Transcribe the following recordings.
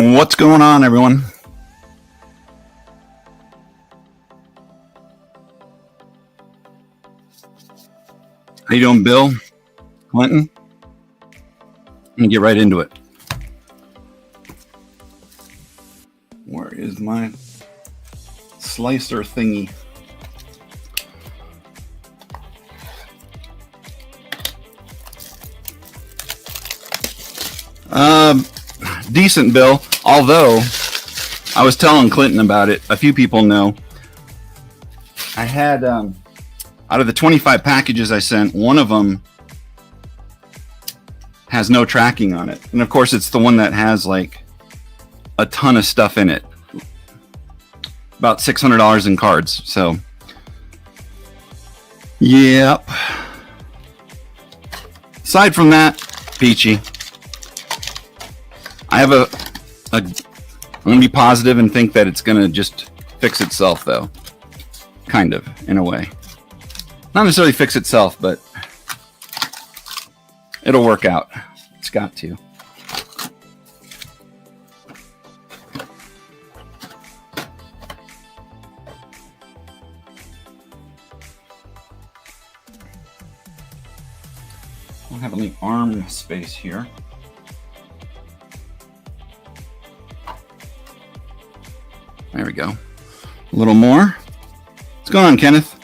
What's going on, everyone? How you doing, Bill? Clinton? Let me get right into it. Where is my slicer thingy? Decent, Bill. Although, I was telling Clinton about it. A few people know. I had, out of the 25 packages I sent, one of them has no tracking on it. And of course, it's the one that has like a ton of stuff in it. About $600 in cards. So, yep. Aside from that, peachy. I have I'm going to be positive and think that it's going to just fix itself, though. Kind of, in a way. Not necessarily fix itself, but it'll work out. It's got to. I don't have any arm space here. There we go. A little more. What's going on, Kenneth?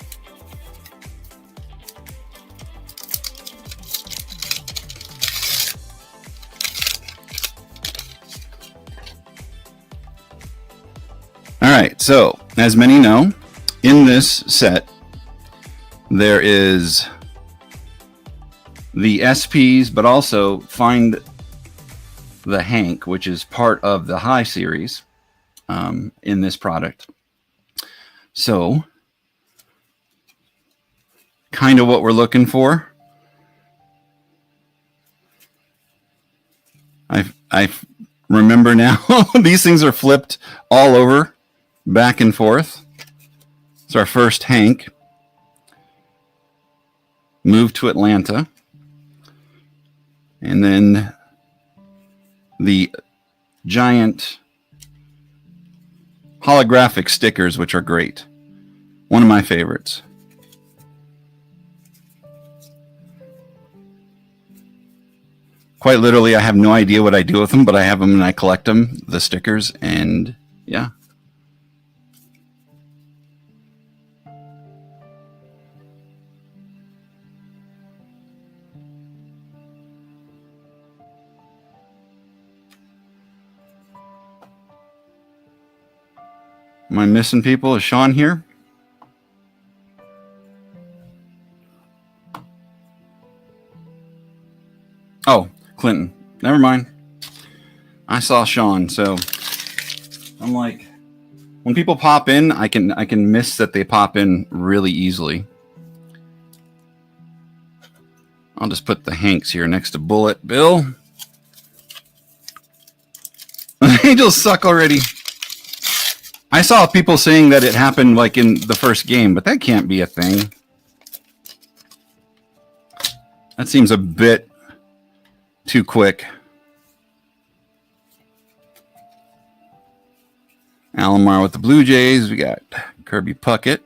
All right, so as many know, in this set, there is the SPs, but also Find the Hank, which is part of the High series. In this product. So, kind of what we're looking for. I remember now, these things are flipped all over, back and forth. It's our first Hank. Moved to Atlanta. And then the giant holographic stickers, which are great. One of my favorites. Quite literally, I have no idea what I do with them, but I have them and I collect them, the stickers, and yeah. Am I missing people? Is Sean here? Oh, Clinton. Never mind. I saw Sean, so I'm like, when people pop in, I can miss that they pop in really easily. I'll just put the Hanks here next to Bullet. Bill. Angels suck already. I saw people saying that it happened like in the first game, but that can't be a thing. That seems a bit too quick. Alomar with the Blue Jays. We got Kirby Puckett.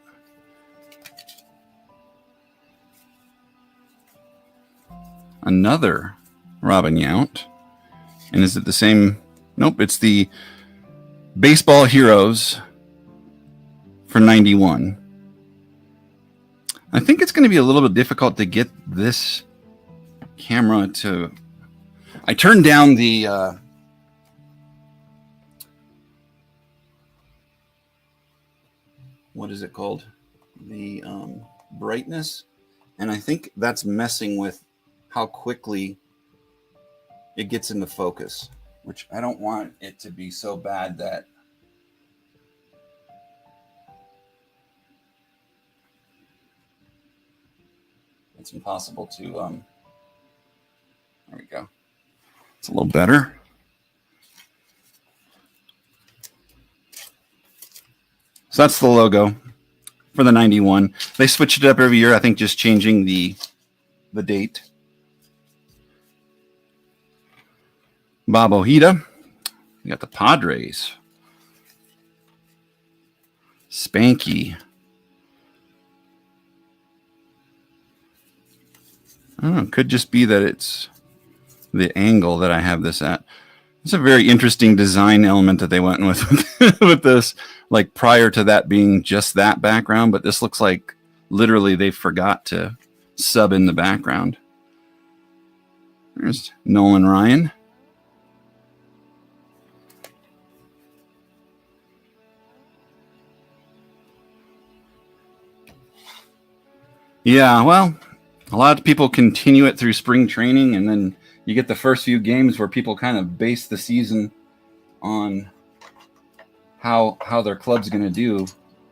Another Robin Yount. And is it the same? Nope, it's the Baseball Heroes for 91. I think it's going to be a little bit difficult to get this camera to... I turned down the... what is it called? The brightness. And I think that's messing with how quickly it gets into focus, which I don't want it to be so bad that it's impossible to, there we go. It's a little better. So that's the logo for the 91. They switch it up every year, I think, just changing the date. Bob Ojeda. We got the Padres. Spanky. I don't know. It could just be that it's the angle that I have this at. It's a very interesting design element that they went with with this. Like prior to that being just that background, but this looks like literally they forgot to sub in the background. There's Nolan Ryan. Yeah, well, a lot of people continue it through spring training, and then you get the first few games where people kind of base the season on how their club's going to do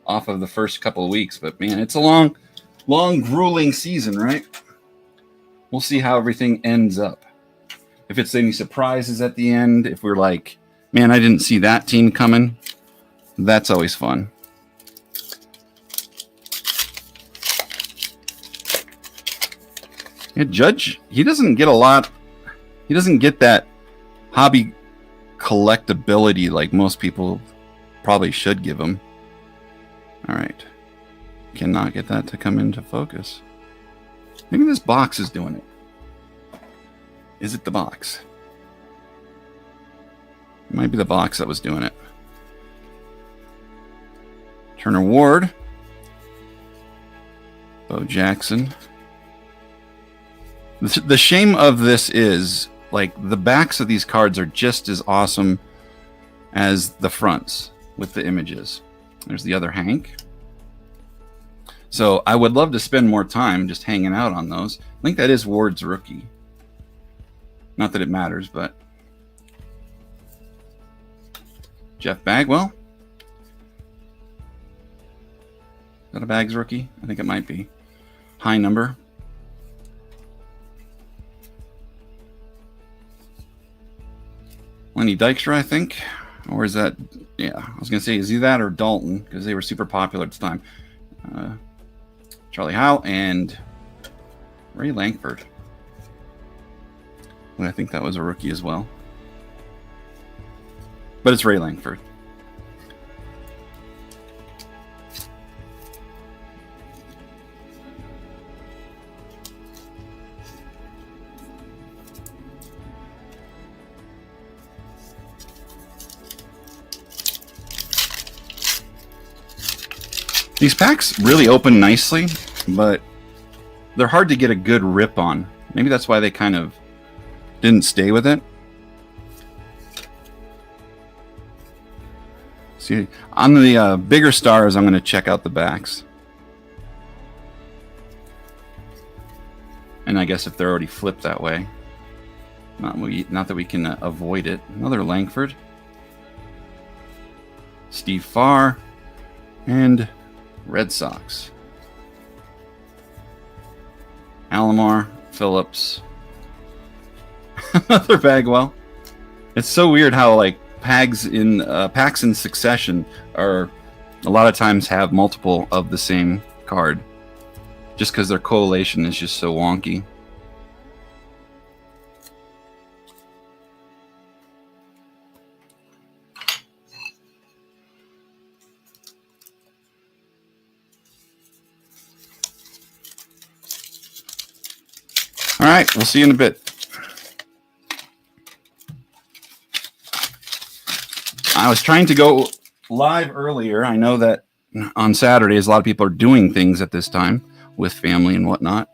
off of the first couple of weeks. But man, it's a long, grueling season, right? We'll see how everything ends up. If it's any surprises at the end, if we're like, man, I didn't see that team coming, that's always fun. Yeah, Judge, he doesn't get a lot. He doesn't get that hobby collectability like most people probably should give him. All right. Cannot get that to come into focus. Maybe this box is doing it. Is it the box? It might be the box that was doing it. Turner Ward. Bo Jackson. The shame of this is, like, the backs of these cards are just as awesome as the fronts with the images. There's the other Hank. So I would love to spend more time just hanging out on those. I think that is Ward's rookie. Not that it matters, but Jeff Bagwell. Is that a Bags rookie? I think it might be. High number. Lenny Dykstra, I think. Or is that... Yeah, I was going to say, is he that or Dalton? Because they were super popular at the time. Charlie Howe and Ray Langford. I think that was a rookie as well. But it's Ray Langford. These packs really open nicely, but they're hard to get a good rip on. Maybe that's why they kind of didn't stay with it. See, on the bigger stars, I'm going to check out the backs. And I guess if they're already flipped that way. Not that we can avoid it. Another Langford. Steve Farr. And Red Sox. Alomar, Phillips. Another Bagwell. It's so weird how like packs in succession are a lot of times have multiple of the same card, just because their correlation is just so wonky. All right, we'll see you in a bit. I was trying to go live earlier. I know that on Saturdays, a lot of people are doing things at this time with family and whatnot,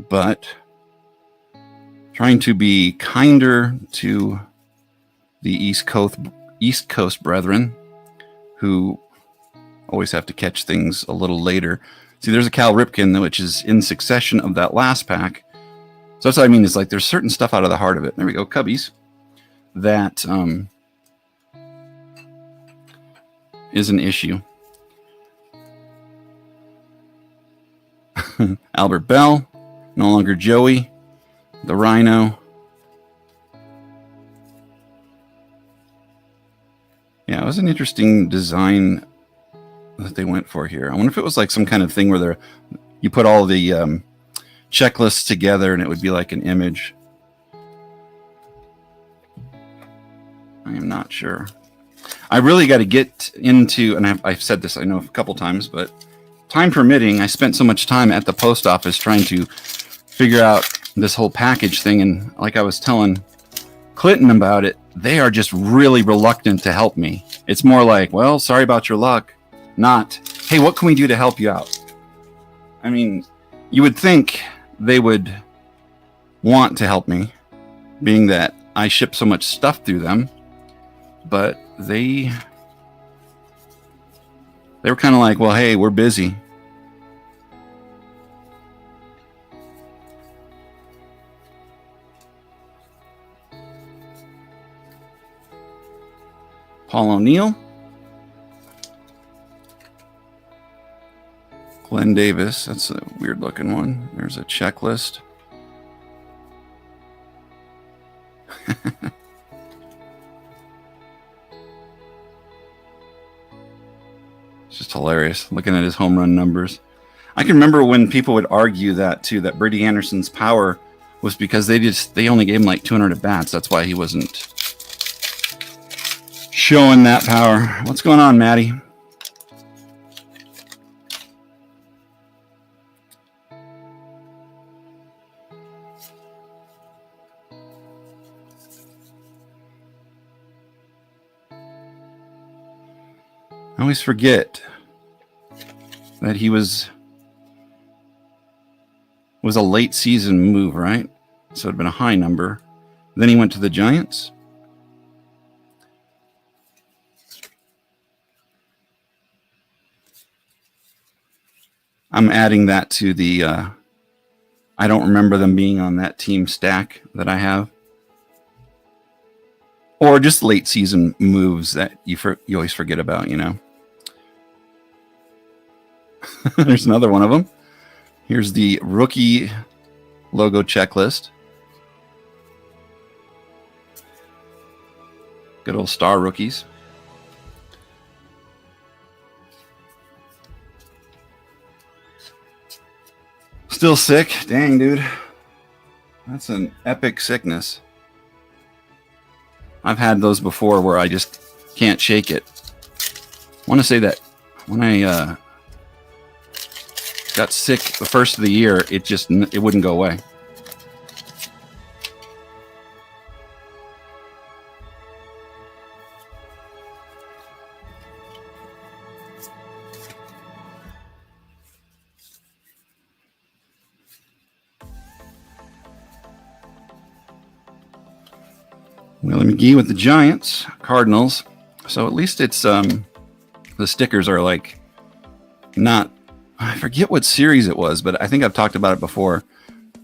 but trying to be kinder to the East Coast brethren who always have to catch things a little later. See, there's a Cal Ripken, which is in succession of that last pack. So that's what I mean, is like there's certain stuff out of the heart of it. There we go, Cubbies. That is an issue. Albert Bell, no longer Joey. The Rhino. Yeah, it was an interesting design that they went for here. I wonder if it was like some kind of thing where you put all the checklists together and it would be like an image. I am not sure. I really got to get into, and I've said this I know a couple times, but time permitting, I spent so much time at the post office trying to figure out this whole package thing, and like I was telling Clinton about it, they are just really reluctant to help me. It's more like, well, sorry about your luck, not, hey, what can we do to help you out? I mean, you would think they would want to help me, being that I ship so much stuff through them, but they were kind of like, well, hey, we're busy. Paul O'Neill, Glenn Davis, that's a weird looking one. There's a checklist. It's just hilarious looking at his home run numbers. I can remember when people would argue that too, that Brady Anderson's power was because they only gave him like 200 at bats. That's why he wasn't showing that power. What's going on, Maddie? I always forget that he was a late season move, right? So it'd been a high number. Then he went to the Giants. I'm adding that to the I don't remember them being on that team stack that I have. Or just late season moves that you always forget about, you know. There's another one of them. Here's the rookie logo checklist. Good old star rookies. Still sick? Dang, dude. That's an epic sickness. I've had those before where I just can't shake it. I want to say that when I got sick the first of the year, it wouldn't go away. Willie McGee with the Giants, Cardinals. So at least it's the stickers are like not. I forget what series it was, but I think I've talked about it before,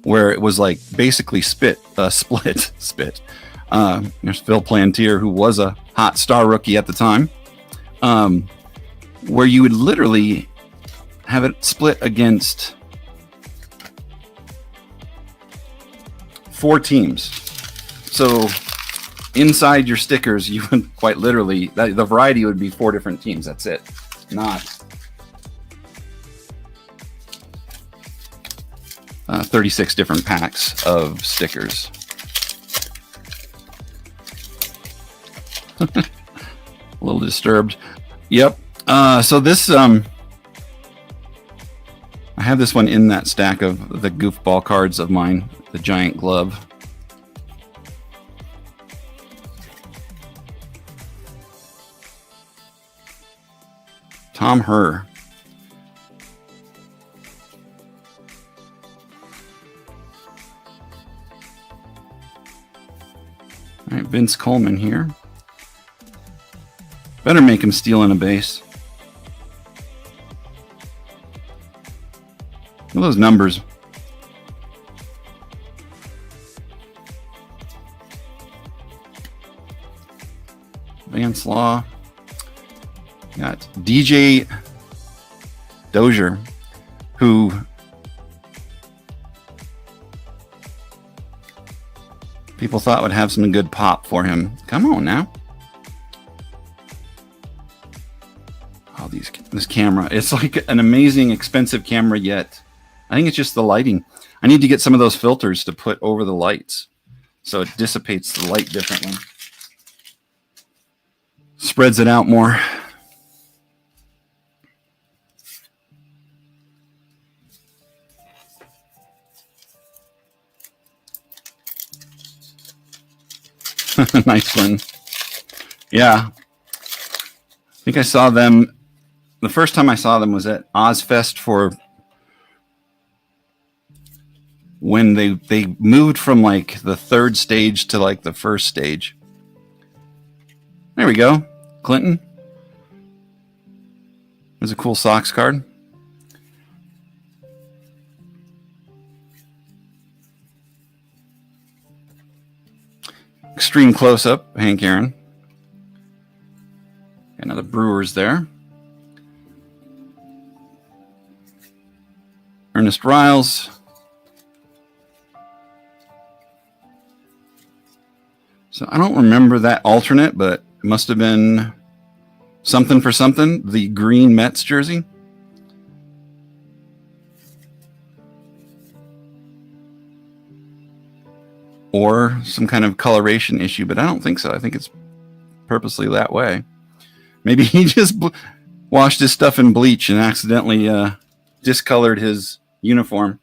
where it was like basically split. There's Phil Plantier, who was a hot star rookie at the time, where you would literally have it split against 4 teams. So inside your stickers, you would quite literally, the variety would be 4 different teams. That's it. Not 36 different packs of stickers. A little disturbed. Yep. So this, I have this one in that stack of the goofball cards of mine, the giant glove. Tom Herr. All right, Vince Coleman here. Better make him steal in a base. Look at those numbers. Vance Law. Got DJ Dozier, who people thought would have some good pop for him. Come on now. Oh, this camera. It's like an amazing, expensive camera, yet I think it's just the lighting. I need to get some of those filters to put over the lights so it dissipates the light differently. spreads it out more. Nice one. Yeah. I think I saw them. The first time I saw them was at Ozfest for when they moved from like the third stage to like the first stage. There we go. Clinton. There's a cool Sox card. Extreme close-up, Hank Aaron. Another Brewers there. Ernest Riles. So I don't remember that alternate, but it must have been something for something. The green Mets jersey. Or some kind of coloration issue, but I don't think so. I think it's purposely that way. Maybe he just washed his stuff in bleach and accidentally discolored his uniform.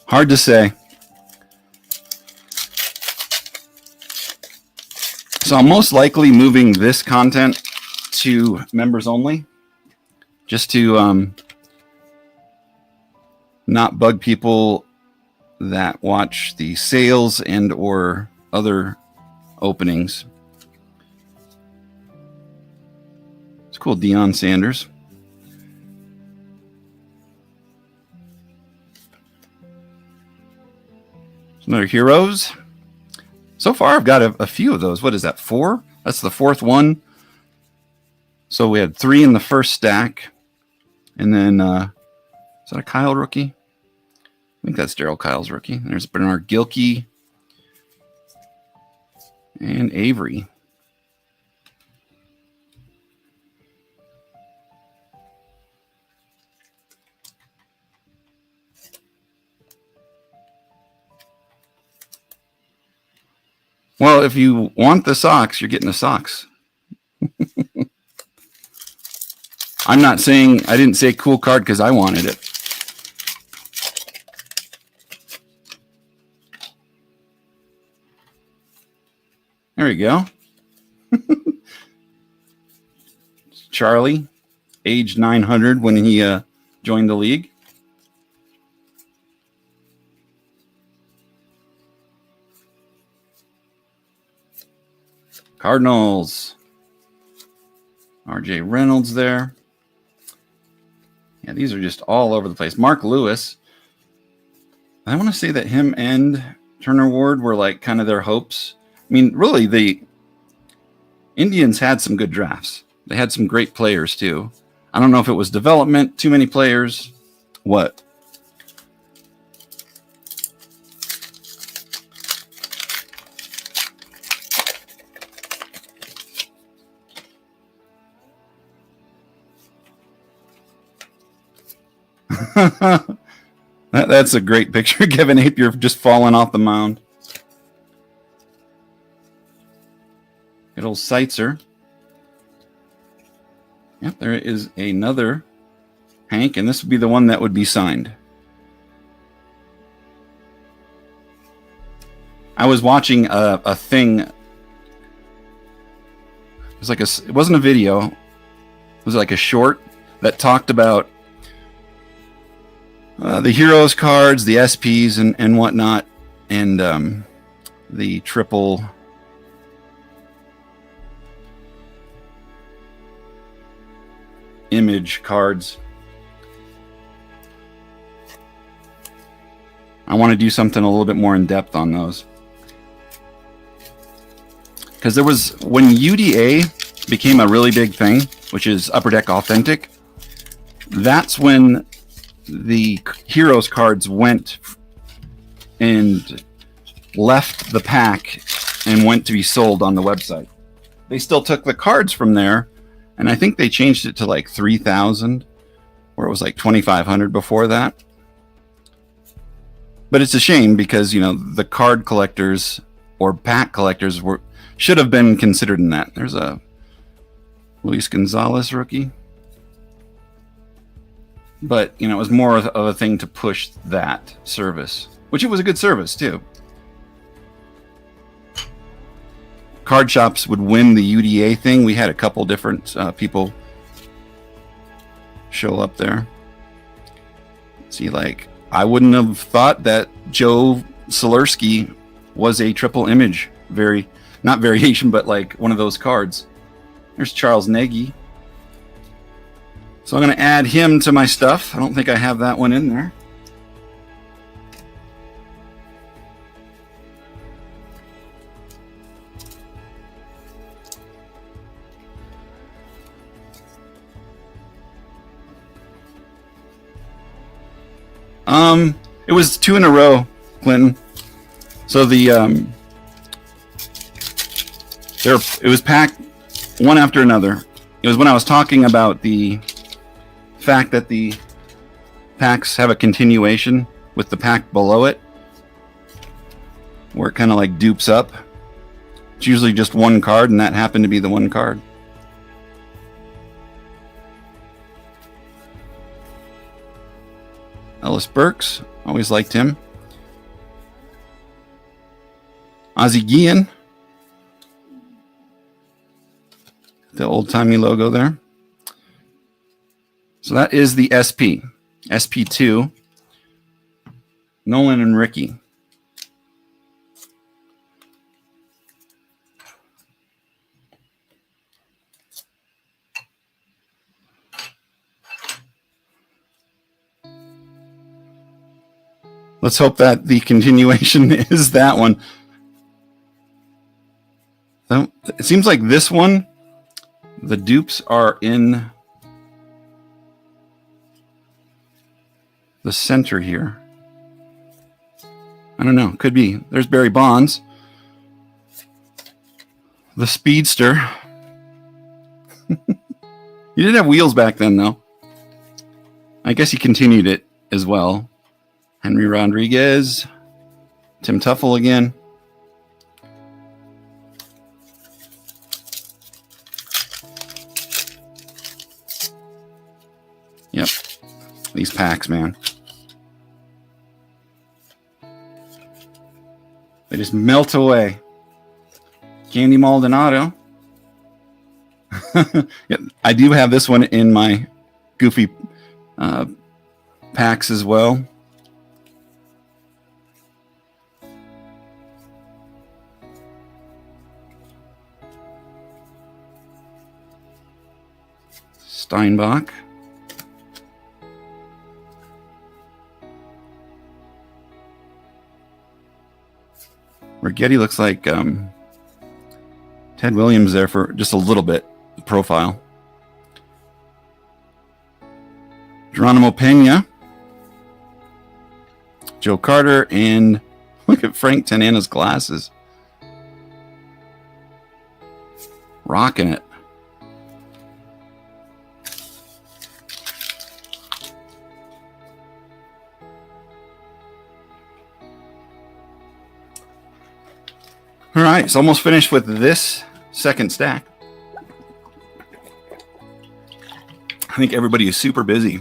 Hard to say. So I'm most likely moving this content to members only, just to not bug people that watch the sales and or other openings. It's cool, Deion Sanders. Another Heroes. So far, I've got a few of those. What is that, 4? That's the 4th one. So we had 3 in the first stack. And then, is that a Kyle rookie? I think that's Daryl Kyle's rookie. There's Bernard Gilkey. And Avery. Well, if you want the socks, you're getting the socks. I'm not saying, I didn't say cool card because I wanted it. There we go. Charlie, age 900 when he joined the league. Cardinals. RJ Reynolds there. Yeah, these are just all over the place. Mark Lewis. I want to say that him and Turner Ward were like kind of their hopes. I mean, really, the Indians had some good drafts. They had some great players, too. I don't know if it was development, too many players, what? That's a great picture. Kevin Napier just falling off the mound. Good old Seitzer. Yep, there is another Hank, and this would be the one that would be signed. I was watching a thing. It was like it wasn't a video. It was like a short that talked about the Heroes cards, the SPs, and whatnot, and the triple image cards. I want to do something a little bit more in depth on those. Because there was, when UDA became a really big thing, which is Upper Deck Authentic, that's when the Heroes cards went and left the pack and went to be sold on the website. They still took the cards from there, and I think they changed it to like 3,000, where it was like 2,500 before that. But it's a shame because, you know, the card collectors or pack collectors should have been considered in that. There's a Luis Gonzalez rookie. But, you know, it was more of a thing to push that service, which it was a good service, too. Card shops would win the UDA thing. We had a couple different people show up there. See, like, I wouldn't have thought that Joe Solerski was a triple image. Not variation, but like one of those cards. There's Charles Nagy. So I'm going to add him to my stuff. I don't think I have that one in there. It was 2 in a row, Clinton. So it was packed one after another. It was when I was talking about the fact that the packs have a continuation with the pack below it, where it kind of like dupes up. It's usually just one card, and that happened to be the one card. Ellis Burks, always liked him. Ozzie Guillen, the old-timey logo there. So that is the SP. SP2. Nolan and Ricky. Let's hope that the continuation is that one. So it seems like this one, the dupes are in the center here. I don't know. Could be. There's Barry Bonds. The Speedster. He did have wheels back then, though. I guess he continued it as well. Henry Rodriguez. Tim Tuffle again. Yep. These packs, man. They just melt away. Candy Maldonado. Yep. I do have this one in my goofy packs as well. Steinbach. Rigetti looks like Ted Williams there for just a little bit. Profile. Geronimo Pena. Joe Carter. And look at Frank Tanana's glasses. Rocking it. All right, it's almost finished with this second stack. I think everybody is super busy.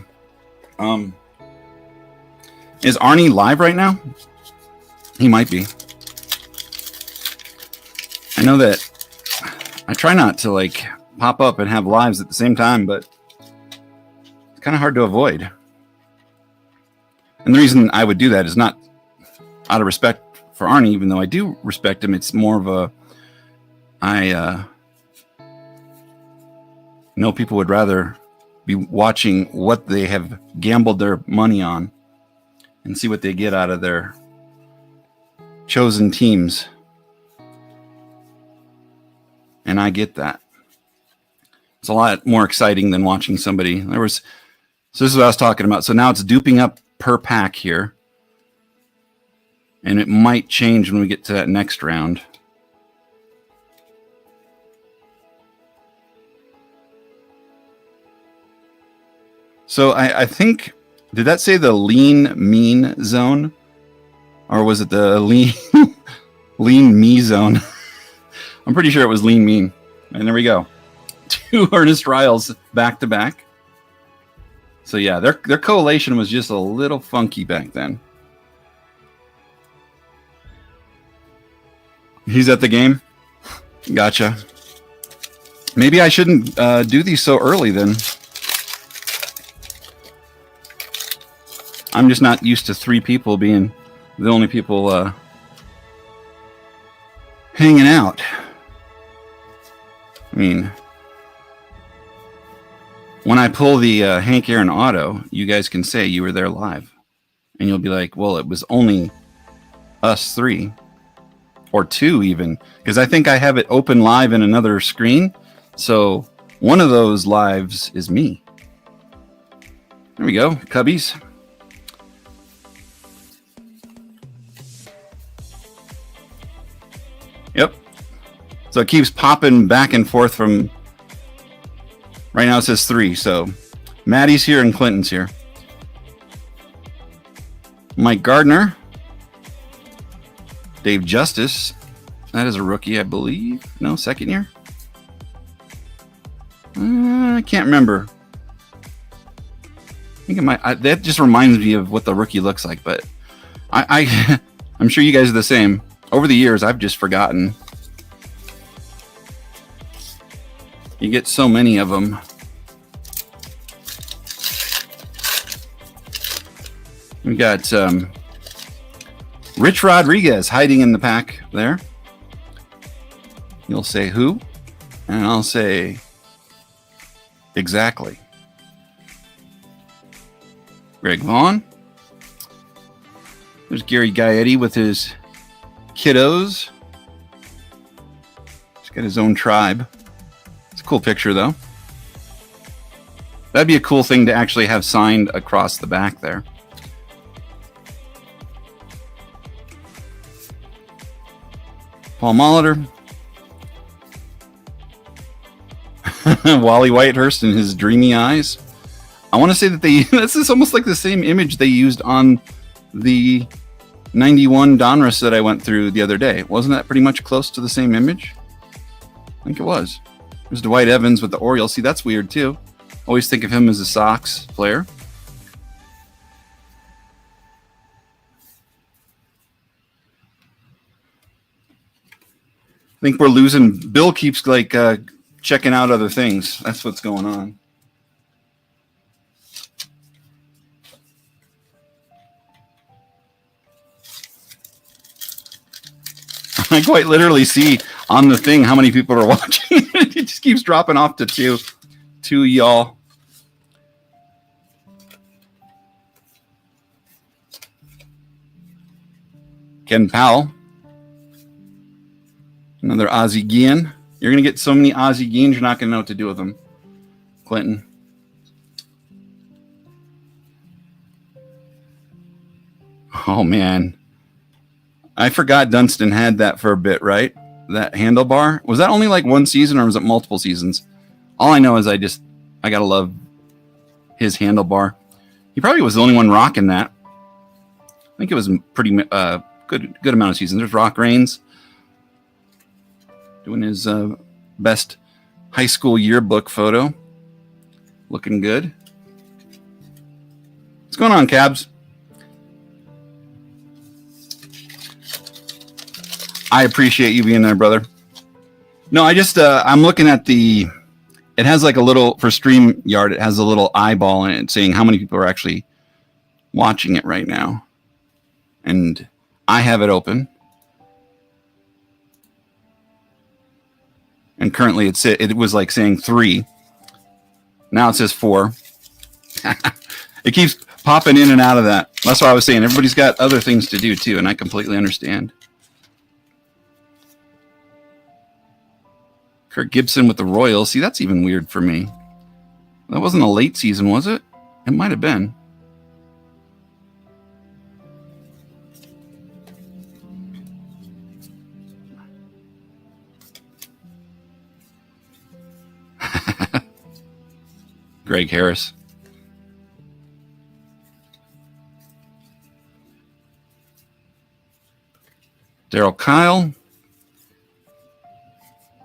Is Arnie live right now? He might be. I know that I try not to like pop up and have lives at the same time, but it's kind of hard to avoid. And the reason I would do that is not out of respect for Arnie, even though I do respect him. It's more of a, I know people would rather be watching what they have gambled their money on and see what they get out of their chosen teams. And I get that. It's a lot more exciting than watching somebody. So this is what I was talking about. So now it's duping up per pack here. And it might change when we get to that next round. So I think, did that say the lean mean zone? Or was it the lean me zone? I'm pretty sure it was lean mean. And there we go. 2 Ernest Riles back to back. So yeah, their collation was just a little funky back then. He's at the game? Gotcha. Maybe I shouldn't do these so early then. I'm just not used to 3 people being the only people hanging out. I mean, when I pull the Hank Aaron auto, you guys can say you were there live. And you'll be like, well, it was only us 3. Or 2 even. Because I think I have it open live in another screen. So one of those lives is me. There we go, Cubbies. Yep. So it keeps popping back and forth from... Right now it says 3, so Maddie's here and Clinton's here. Mike Gardner. Dave Justice. That is a rookie, I believe. No, second year? I can't remember. I think it might... that just reminds me of what the rookie looks like, but I'm sure you guys are the same. Over the years, I've just forgotten. You get so many of them. We got Rich Rodriguez hiding in the pack there. You'll say who? And I'll say exactly. Greg Vaughn. There's Gary Gaetti with his kiddos. He's got his own tribe. It's a cool picture, though. That'd be a cool thing to actually have signed across the back there. Paul Molitor. Wally Whitehurst and his dreamy eyes. I want to say that this is almost like the same image they used on the 91 Donruss that I went through the other day. Wasn't that pretty much close to the same image? I think it was. There's Dwight Evans with the Orioles. See, that's weird too. Always think of him as a Sox player. I think we're losing. Bill keeps like checking out other things. That's what's going on. I quite literally see on the thing how many people are watching. It just keeps dropping off to 2. 2 y'all. Ken Powell. Another Ozzie Guillen. You're going to get so many Ozzie Guillens, you're not going to know what to do with them. Clinton. Oh, man. I forgot Dunston had that for a bit, right? That handlebar. Was that only like 1 season or was it multiple seasons? All I know is I got to love his handlebar. He probably was the only one rocking that. I think it was pretty good amount of seasons. There's Rock Reigns doing his best high school yearbook photo. Looking good. What's going on, Cabs? I appreciate you being there, brother. No, I just, I'm looking at it has like a little, for StreamYard, it has a little eyeball in it saying how many people are actually watching it right now. And I have it open. And currently it was like saying 3. Now it says 4. It keeps popping in and out of that. That's why I was saying everybody's got other things to do too, and I completely understand. Kirk Gibson with the Royals. See, that's even weird for me. That wasn't a late season, was it? It might have been. Greg Harris. Daryl Kyle.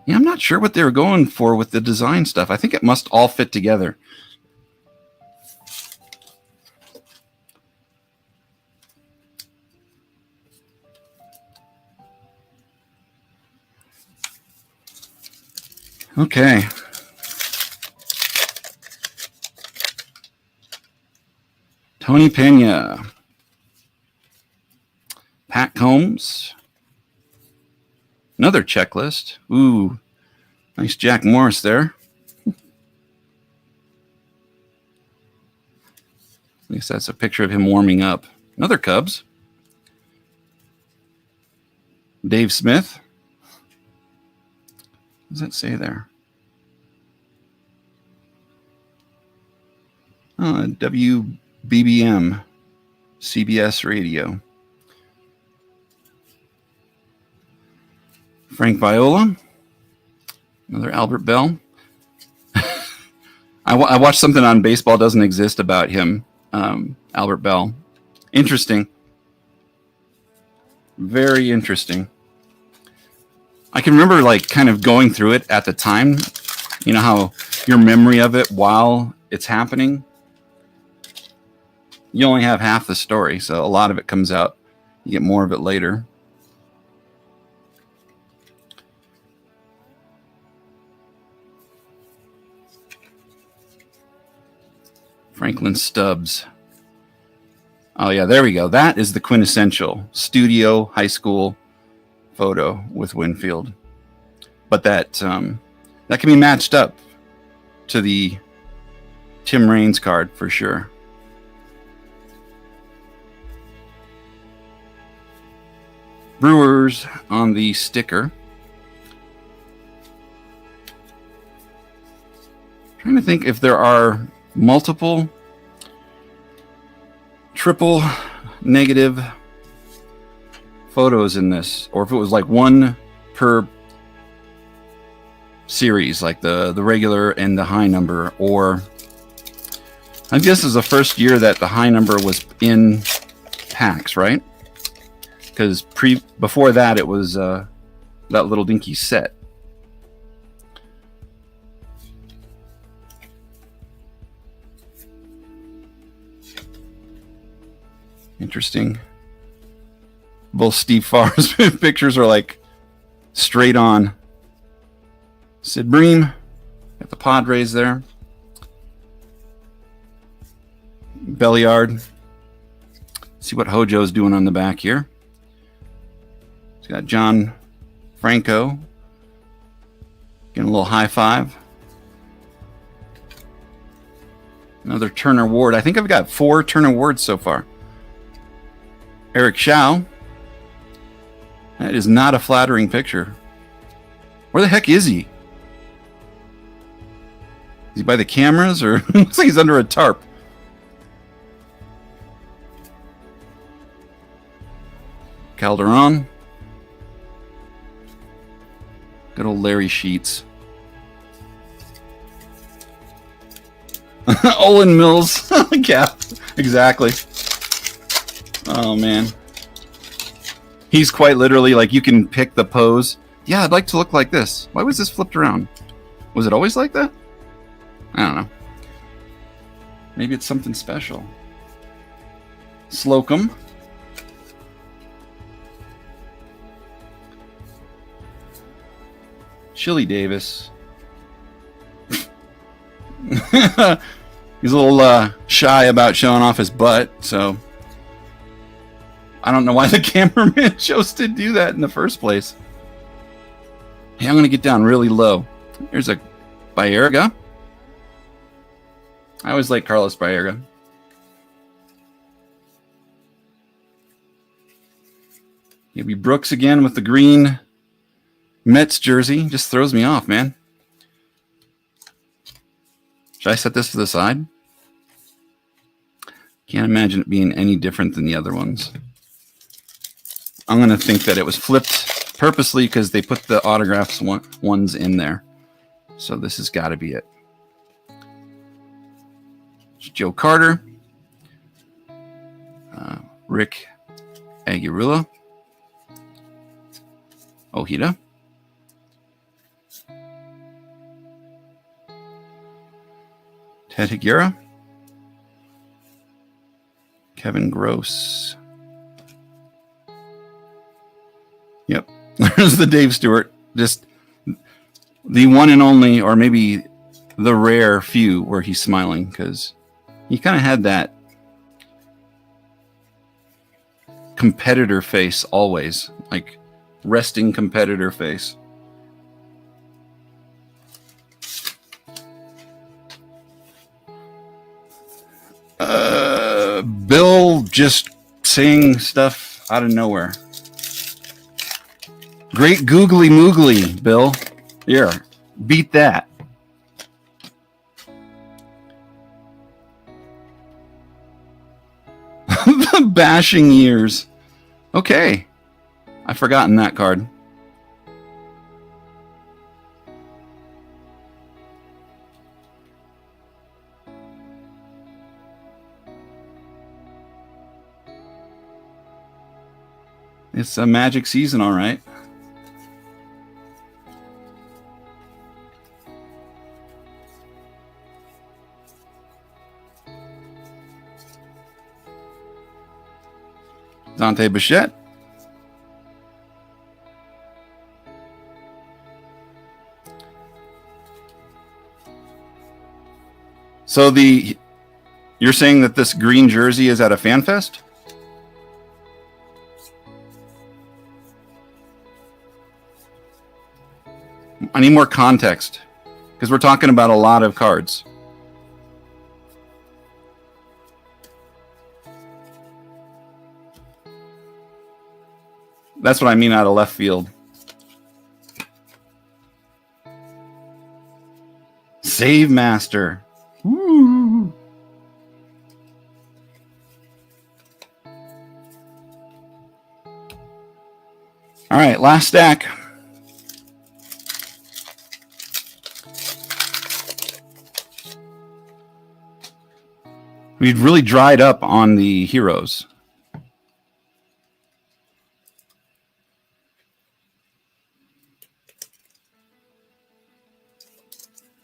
Yeah, I'm not sure what they were going for with the design stuff. I think it must all fit together. Okay. Tony Pena. Pat Combs. Another checklist. Ooh, nice Jack Morris there. I guess that's a picture of him warming up. Another Cubs. Dave Smith. What does that say there? WBBM, CBS Radio. Frank Viola. Another Albert Bell. I watched something on Baseball Doesn't Exist about him, Albert Bell. Interesting. Very interesting. I can remember like kind of going through it at the time. You know how your memory of it while it's happening, you only have half the story, so a lot of it comes out. You get more of it later. Franklin Stubbs. Oh yeah, there we go. That is the quintessential studio high school photo with Winfield. But that can be matched up to the Tim Raines card for sure. Brewers on the sticker. Trying to think if there are multiple triple negative photos in this, or if it was like one per series, like the regular and the high number, or I guess this is the first year that the high number was in packs, right? Because before that it was that little dinky set. Interesting. Both Steve Farr's pictures are like straight on. Sid Bream, got the Padres there. Belliard. See what Hojo's doing on the back here. He's got John Franco getting a little high five. Another Turner Ward. I think I've got 4 Turner Wards so far. Eric Shao. That is not a flattering picture. Where the heck is he? Is he by the cameras, or looks like he's under a tarp? Calderon. Good old Larry Sheets. Olin Mills. Yeah, exactly. Oh man. He's quite literally like, you can pick the pose. Yeah, I'd like to look like this. Why was this flipped around? Was it always like that? I don't know. Maybe it's something special. Slocum. Chili Davis. He's a little shy about showing off his butt, so I don't know why the cameraman chose to do that in the first place. Hey, I'm going to get down really low. Here's a Baerga. I always like Carlos Baerga. Maybe Brooks again with the green Mets jersey. Just throws me off, man. Should I set this to the side? Can't imagine it being any different than the other ones. I'm going to think that it was flipped purposely because they put the autographs ones in there. So this has got to be it. It's Joe Carter. Rick Aguirre. Ojeda. Ted Higuera. Kevin Gross. Yep. There's the Dave Stewart. Just the one and only, or maybe the rare few where he's smiling, because he kind of had that competitor face always, like resting competitor face. Bill just saying stuff out of nowhere. Great googly moogly, Bill. Here, beat that. The bashing years. Okay. I've forgotten that card. It's a Magic season, all right. Dante Bichette. So you're saying that this green jersey is at a fan fest? I need more context, because we're talking about a lot of cards. That's what I mean out of left field. Save Master. Woo. All right, last stack. We'd really dried up on the heroes.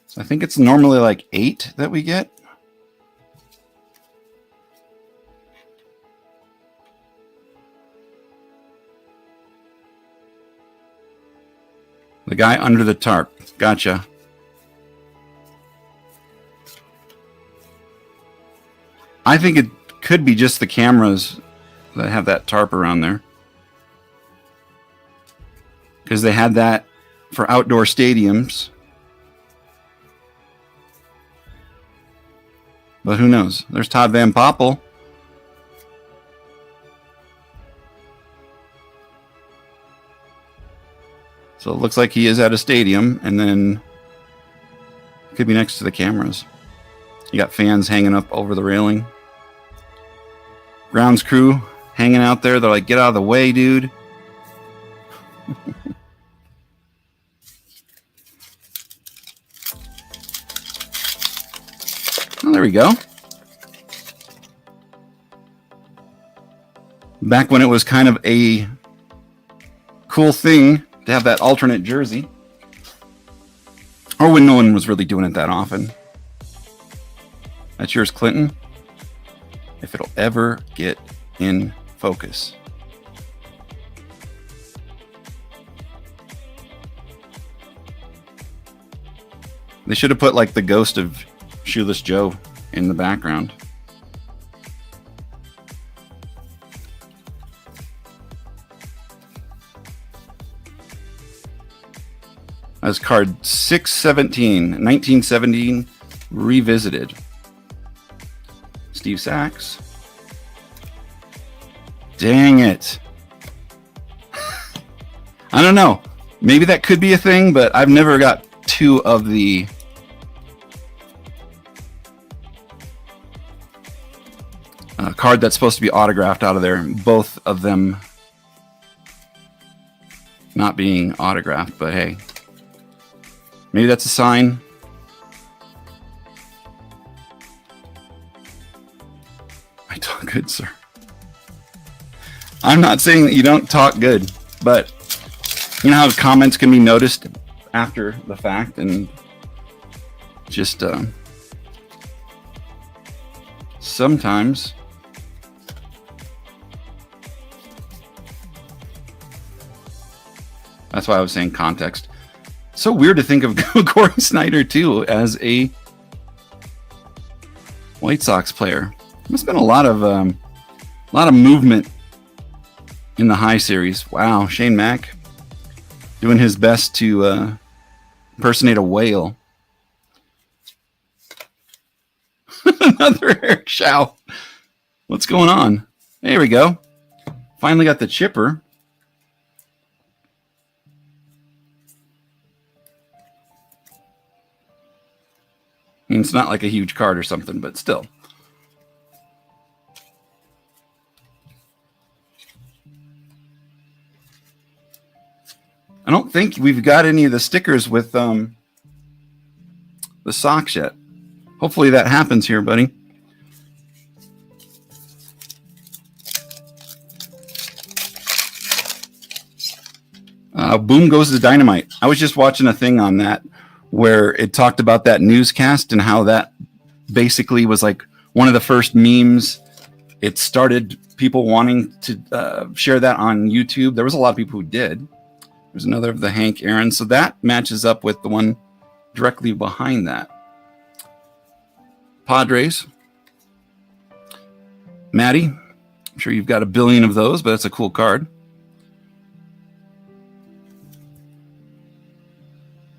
So I think it's normally like 8 that we get. The guy under the tarp. Gotcha. I think it could be just the cameras that have that tarp around there, because they had that for outdoor stadiums. But who knows? There's Todd Van Poppel. So it looks like he is at a stadium, and then could be next to the cameras. You got fans hanging up over the railing. Grounds crew hanging out there. They're like, get out of the way, dude. Oh, there we go. Back when it was kind of a cool thing to have that alternate jersey. Or when no one was really doing it that often. That's yours, Clinton. If it'll ever get in focus. They should have put like the ghost of Shoeless Joe in the background. That's card 617, 1917 revisited. Steve Sachs. Dang it. I don't know. Maybe that could be a thing, but I've never got 2 of the card that's supposed to be autographed out of there, and both of them not being autographed, but hey. Maybe that's a sign. I talk good, sir. I'm not saying that you don't talk good, but You know how comments can be noticed after the fact, and just sometimes that's why I was saying context. So weird to think of Corey Snyder too as a White Sox player. There's been a lot of movement in the high series. Wow, Shane Mack doing his best to impersonate a whale. Another Eric Shao. What's going on? There we go. Finally got the chipper. I mean, it's not like a huge card or something, but still. I don't think we've got any of the stickers with the Sox yet. Hopefully that happens here, buddy. Boom goes the dynamite. I was just watching a thing on that where it talked about that newscast and how that basically was like one of the first memes. It started people wanting to share that on YouTube. There was a lot of people who did. There's another of the Hank Aaron. So that matches up with the one directly behind that. Padres. Maddie. I'm sure you've got a billion of those, but that's a cool card.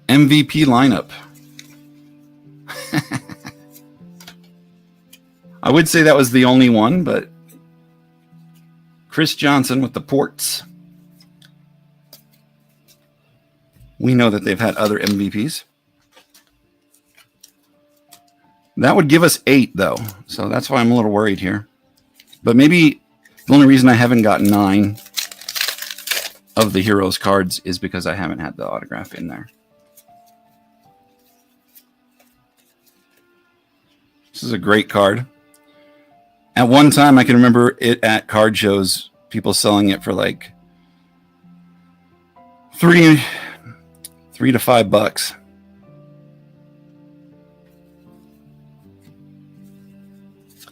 MVP lineup. I would say that was the only one, but Chris Johnson with the Ports. We know that they've had other MVPs. That would give us 8, though. So that's why I'm a little worried here. But maybe the only reason I haven't got 9 of the Heroes cards is because I haven't had the autograph in there. This is a great card. At one time, I can remember it at card shows, people selling it for like $3 to $5.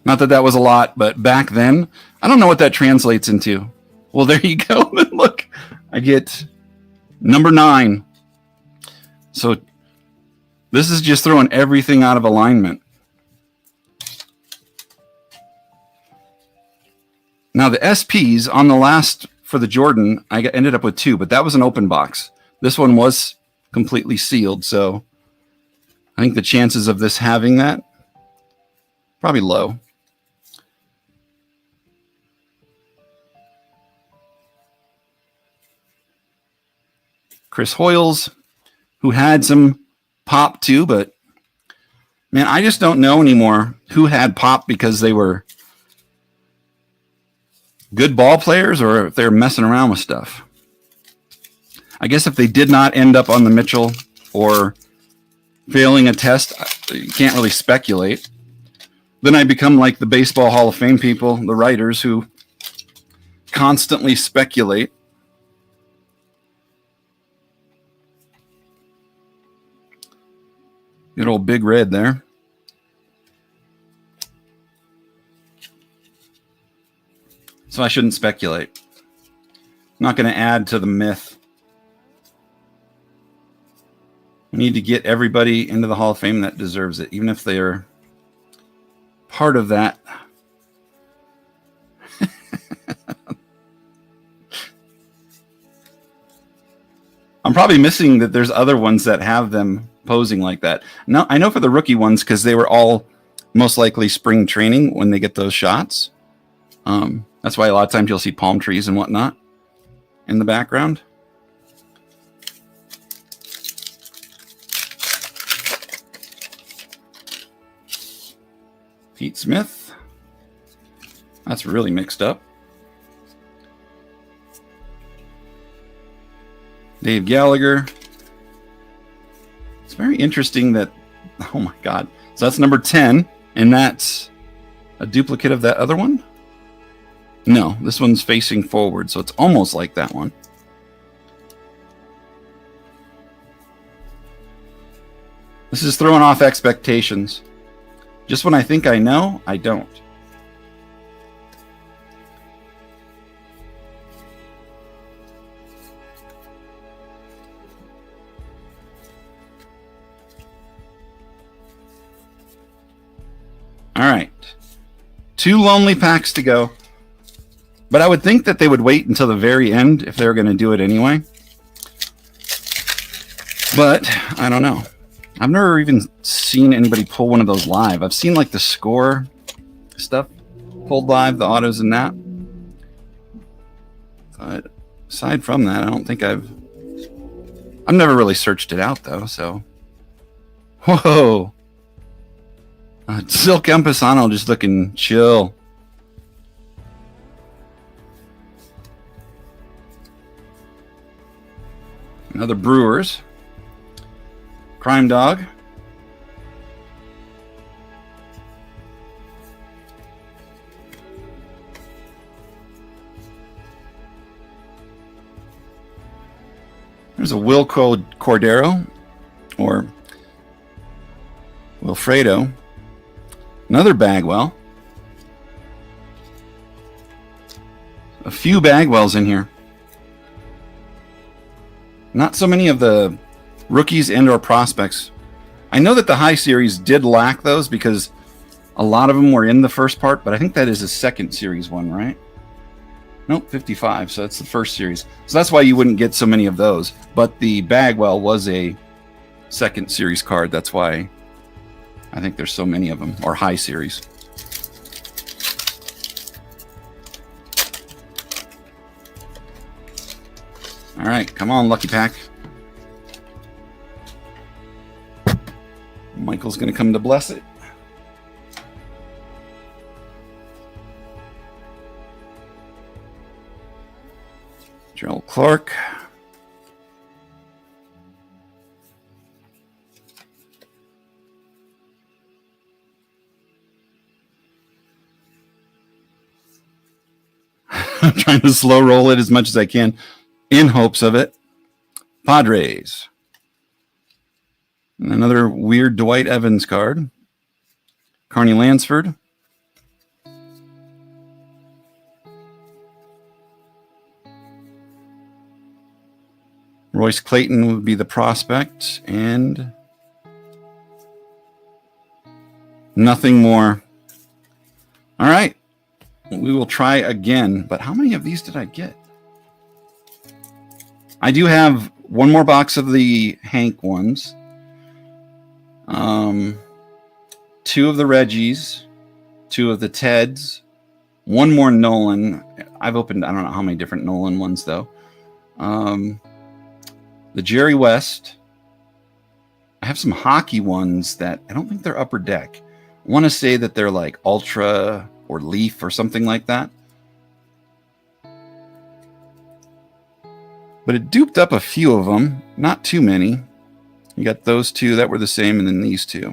Not that that was a lot, but back then, I don't know what that translates into. Well, there you go. Look, I get number 9. So this is just throwing everything out of alignment. Now the SPs on the last for the Jordan, I ended up with 2, but that was an open box. This one was completely sealed, so I think the chances of this having that probably low. Chris Hoyles, who had some pop too, but man, I just don't know anymore who had pop because they were good ball players or if they're messing around with stuff. I guess if they did not end up on the Mitchell or failing a test, you can't really speculate. Then I become like the Baseball Hall of Fame people, the writers who constantly speculate. Good old Big Red there. So I shouldn't speculate. I'm not going to add to the myth. We need to get everybody into the Hall of Fame that deserves it, even if they're part of that. I'm probably missing that there's other ones that have them posing like that. No, I know for the rookie ones because they were all most likely spring training when they get those shots. That's why a lot of times you'll see palm trees and whatnot in the background. Pete Smith. That's really mixed up. Dave Gallagher. It's very interesting that, oh my God. So that's number 10, and that's a duplicate of that other one? No, this one's facing forward, so it's almost like that one. This is throwing off expectations. Just when I think I know, I don't. All right. 2 lonely packs to go. But I would think that they would wait until the very end if they were going to do it anyway. But I don't know. I've never even seen anybody pull one of those live. I've seen like the score stuff pulled live, the autos and that. But aside from that, I don't think I've never really searched it out though, so. Whoa. Silk Empasano just looking chill. Another Brewers. Crime Dog. There's a Cordero or Wilfredo. Another Bagwell. A few Bagwells in here. Not so many of the rookies and or prospects. I know that the high series did lack those because a lot of them were in the first part, but I think that is a second series one, right? Nope, 55, so that's the first series. So that's why you wouldn't get so many of those. But the Bagwell was a second series card. That's why I think there's so many of them, or high series. All right, come on, Lucky Pack. Michael's going to come to bless it. Gerald Clark. I'm trying to slow roll it as much as I can in hopes of it. Padres. And another weird Dwight Evans card. Carney Lansford. Royce Clayton would be the prospect, and nothing more. All right. We will try again, but how many of these did I get? I do have one more box of the Hank ones. 2 of the Reggies, 2 of the Teds, 1 more Nolan. I've opened, I don't know how many different Nolan ones though. The Jerry West. I have some hockey ones that I don't think they're upper deck. I want to say that they're like Ultra or Leaf or something like that. But it duped up a few of them, not too many. You got those 2 that were the same, and then these 2.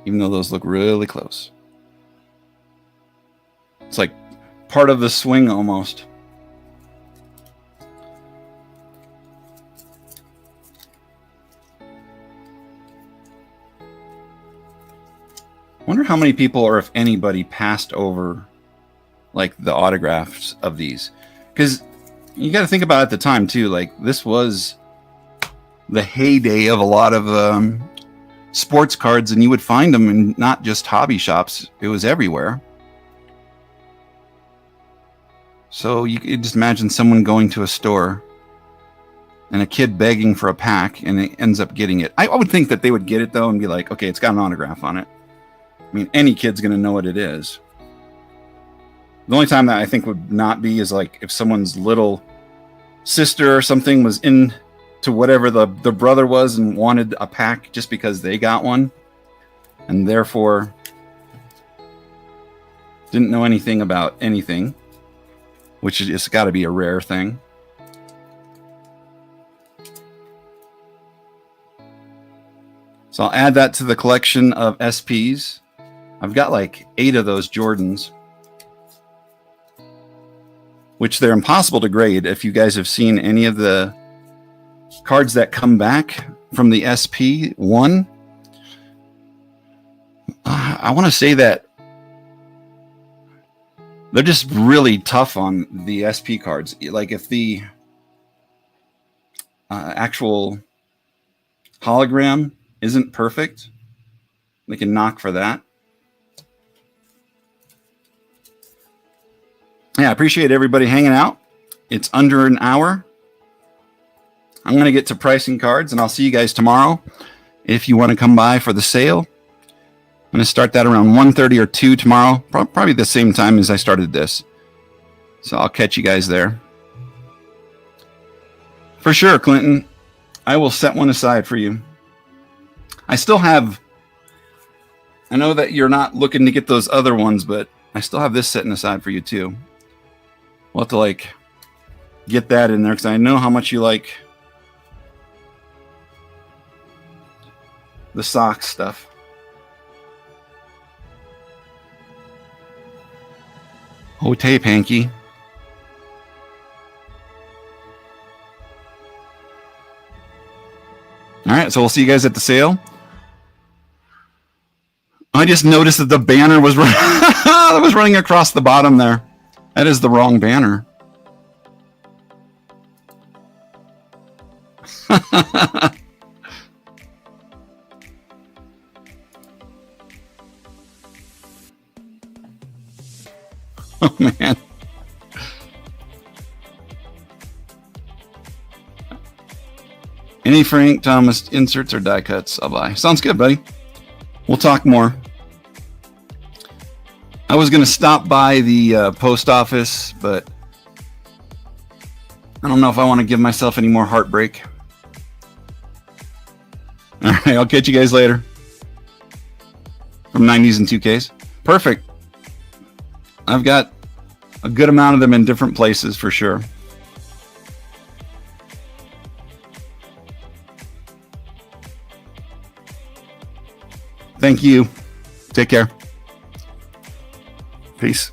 Even though those look really close. It's like part of the swing almost. Wonder how many people, or if anybody, passed over like the autographs of these, because you got to think about it at the time too. Like this was the heyday of a lot of sports cards, and you would find them in not just hobby shops; it was everywhere. So you could just imagine someone going to a store and a kid begging for a pack, and it ends up getting it. I would think that they would get it though and be like, "Okay, it's got an autograph on it." I mean, any kid's going to know what it is. The only time that I think would not be is like if someone's little sister or something was into whatever the brother was and wanted a pack just because they got one and therefore didn't know anything about anything, which is it's got to be a rare thing. So I'll add that to the collection of SPs. I've got like 8 of those Jordans, which they're impossible to grade. If you guys have seen any of the cards that come back from the SP1. I want to say that they're just really tough on the SP cards. Like if the actual hologram isn't perfect, they can knock for that. Yeah, I appreciate everybody hanging out. It's under an hour. I'm going to get to pricing cards, and I'll see you guys tomorrow. If you want to come by for the sale, I'm going to start that around 1:30 or 2 tomorrow, probably the same time as I started this. So I'll catch you guys there. For sure, Clinton. I will set one aside for you. I still have... I know that you're not looking to get those other ones, but I still have this setting aside for you too. We'll have to like get that in there because I know how much you like the sock stuff. Oh, tape hanky. All right, so we'll see you guys at the sale. I just noticed that the banner was was running across the bottom there. That is the wrong banner. Oh, man. Any Frank Thomas inserts or die cuts, I'll buy. Sounds good, buddy. We'll talk more. I was going to stop by the post office, but I don't know if I want to give myself any more heartbreak. All right, I'll catch you guys later. From 90s and 2Ks. Perfect. I've got a good amount of them in different places for sure. Thank you. Take care. Peace.